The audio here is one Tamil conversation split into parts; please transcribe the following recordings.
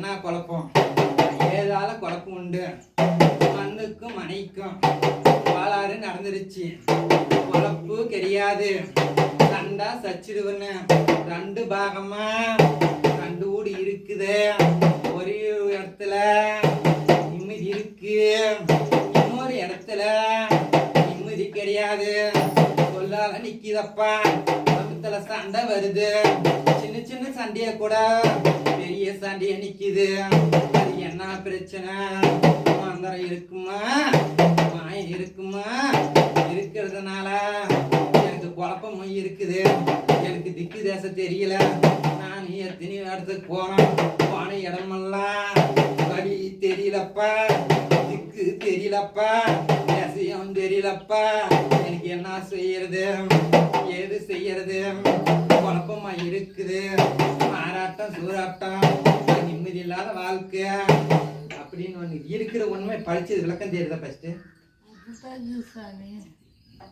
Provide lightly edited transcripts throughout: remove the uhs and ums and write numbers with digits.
என்ன குழப்பம்? ஏதால குழப்பம் உண்டு. மண்ணுக்கும் மனைக்கும் கோளாறு நடந்துருச்சு. குழப்பு கிடையாது. சண்டா சச்சிடுவன்னு 2 பாகமா 2 வீடு இருக்குது. ஒரு இடத்துல நிம்மதி இருக்கு, இன்னொரு இடத்துல நிம்மதி கிடையாது. சொல்லால நிக்கிதப்பா. பக்கத்துல சண்டை வருது. சின்ன சின்ன சண்டைய கூட பெரிய சண்டைய நிக்குது. அது என்ன பிரச்சனை? மந்திரம் இருக்குமா, மாயம் இருக்குமா? இருக்கிறதுனால எனக்கு குழப்பமும் இருக்குது. எனக்கு திக்கு தேச தெரியல. நான் எத்தனை இடத்துக்கு போன இடமெல்லாம் வழி தெரியலப்பா, திக்கு தெரியலப்பா, தேசம் தெரியலப்பா. எனக்கு என்ன செய்யறது, ஏது செய்யறது? குழப்பமா இருக்குது. மாறாட்டம் சூறாட்டம், நிம்மதி இல்லாத வாழ்க்கை அப்படின்னு ஒண்ணு இருக்கிற உண்மை படிச்சது விளக்கம் தெரியுதா? ஃபர்ஸ்ட்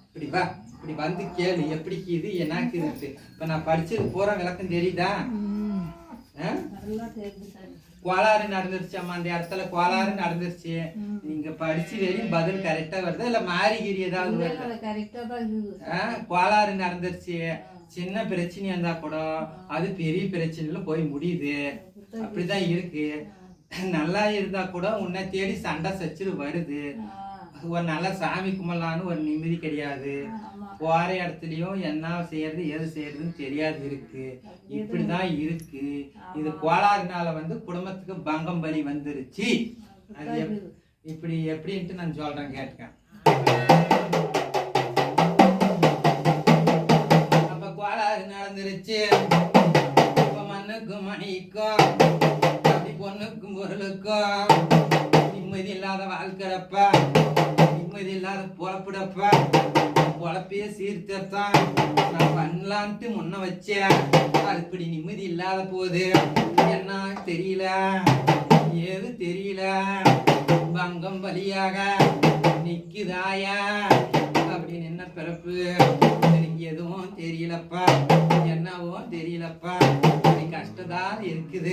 இப்படி வா, இப்படி வந்து கேளு எப்படி இது என்னாக்குது. இப்ப நான் படிச்சது பூரா விளக்கம் தெரியுதா? கோளாறு நடந்துருச்சாமா, அந்த இடத்துல கோளாறு நடந்துருச்சு. நீங்க படிச்சு வரையும் பதில் கரெக்டா வருதா இல்ல மாறிகிரி ஏதாவது வருதா? கோளாறு நடந்துருச்சு. சின்ன பிரச்சனை இருந்தா கூட அது பெரிய பிரச்சனைல போய் முடியுது. அப்படிதான் இருக்கு. நல்லா இருந்தா கூட உன்னை தேடி சண்டை சச்சுரு வருது. ஒரு நல்ல சாமி கும்பலான்னு ஒரு நிம்மதி கிடையாது. போற இடத்துலயும் என்ன செய்யறது ஏது செய்யறதுன்னு தெரியாது இருக்கு. இப்படிதான் இருக்கு. இது கோளாறுனால வந்து குடும்பத்துக்கு பங்கம் பலி வந்துருச்சு. அது இப்படி எப்படின்ட்டு நான் சொல்றேன், கேட்கேன். அப்ப கோளாறு நடந்துருச்சு. இப்ப மண்ணுக்கும் மணிக்கும் அப்படி பொண்ணுக்கும் பொருளுக்கும் நிம்மதி இல்லாத வாழ்க்கைப்பா, நிம்மதி இல்லாத பொழப்புடப்பா. பொழப்பையே சீர்திருத்தம் நான் பண்ணலான்ட்டு முன்ன வச்சேன். அது இப்படி நிம்மதி இல்லாத போது என்ன தெரியல, ஏது தெரியல. பங்கம் வழியாக நிக்குதாயா அப்படின்னு என்ன பிறப்பு எனக்கு எதுவும் தெரியலப்பா, என்னவோ தெரியலப்பா. கஷ்டதான் இருக்குது.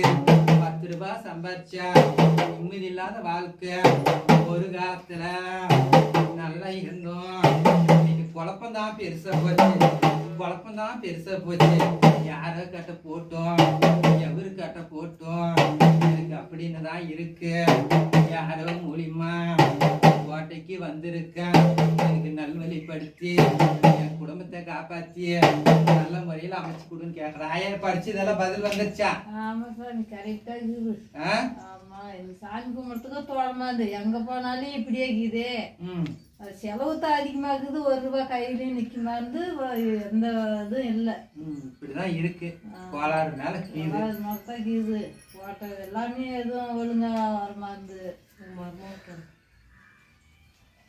10 ரூபாய் சம்பாதிச்சா நிம்மதி இல்லாத வாழ்க்கை. ஒரு காலத்துல நல்லா இருந்தோம். இன்னைக்கு குழப்பம்தான் பெருசா போச்சு, குழப்பம்தான் பெருசா போச்சு. யார கட்ட போட்டோம், எவரு கட்ட போட்டோம், எனக்கு அப்படின்னு தான் இருக்கு. யாரோ மூலியமா கோட்டைக்கு வந்திருக்கேன். எனக்கு நல்வழிப்படுத்தி என் குடும்பத்தை காப்பாத்தி நல்ல முறையில அமைச்சு கொடுன்னு கேக்குறாய. படிச்சதெல்லாம் பதில் வந்துருச்சா? ஆமா சார், நீ கரெக்டா இருக்குது. ஆமா, சாமி கும்பிட்றதுக்கு தோழமாது எங்க போனாலும் இப்படியே இருக்குது. செலவு தான் அதிகமா இருக்குது. 1 ரூபாய் கையிலயும் நிக்குமா இருந்து எந்த இதுவும் இல்லை. இப்படிதான் இருக்கு. கோளாறு மேல மொத்தம் இருக்குது. போட்ட எல்லாமே எதுவும் ஒழுங்கா வரமா இருந்து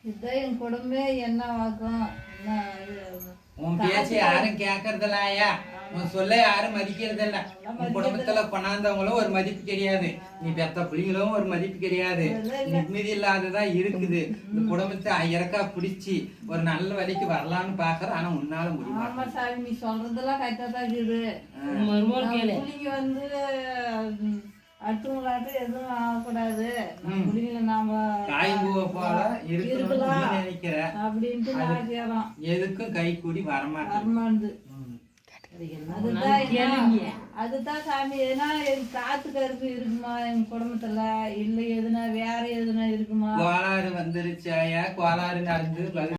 இதுதான் என் குடும்பமே என்ன வாக்கும். உன் பேச்சு யாரும் கேக்குறதில்லையா? உன் சொல்ல யாரும் மதிக்கிறது இல்ல. உன் குடும்பத்துல கொண்டாந்தவங்களும் ஒரு மதிப்பு கிடையாது. நீ பெத்த பிள்ளைங்களும் ஒரு மதிப்பு கிடையாது. நிம்மதி இல்லாததான் இருக்குது. இந்த குடும்பத்தை இறக்கா பிடிச்சி ஒரு நல்ல வழிக்கு வரலான்னு பாக்குற. ஆனா உன்னால முடியும். ஆமா சாமி, நீ சொல்றதெல்லாம் கரெக்டா தான் இருக்குது. பிள்ளைங்க வந்து அடுத்தவங்களாட்டும் எதுவும் ஆகக்கூடாது. பிள்ளைங்கள நாம காய்பூவ போல இருக்கலாம் அப்படின்ட்டு நினைக்கிறோம். எதுக்கும் கை கூடி வரமாட்டுது. அதுதான் சாமி, எதுனா காத்து கருப்பு இருக்குமா எங்க குடும்பத்துல, இல்ல எதுனா வேற எதுனா இருக்குமா? கோளாறு வந்துருச்சாயா? கோளாறு நடந்து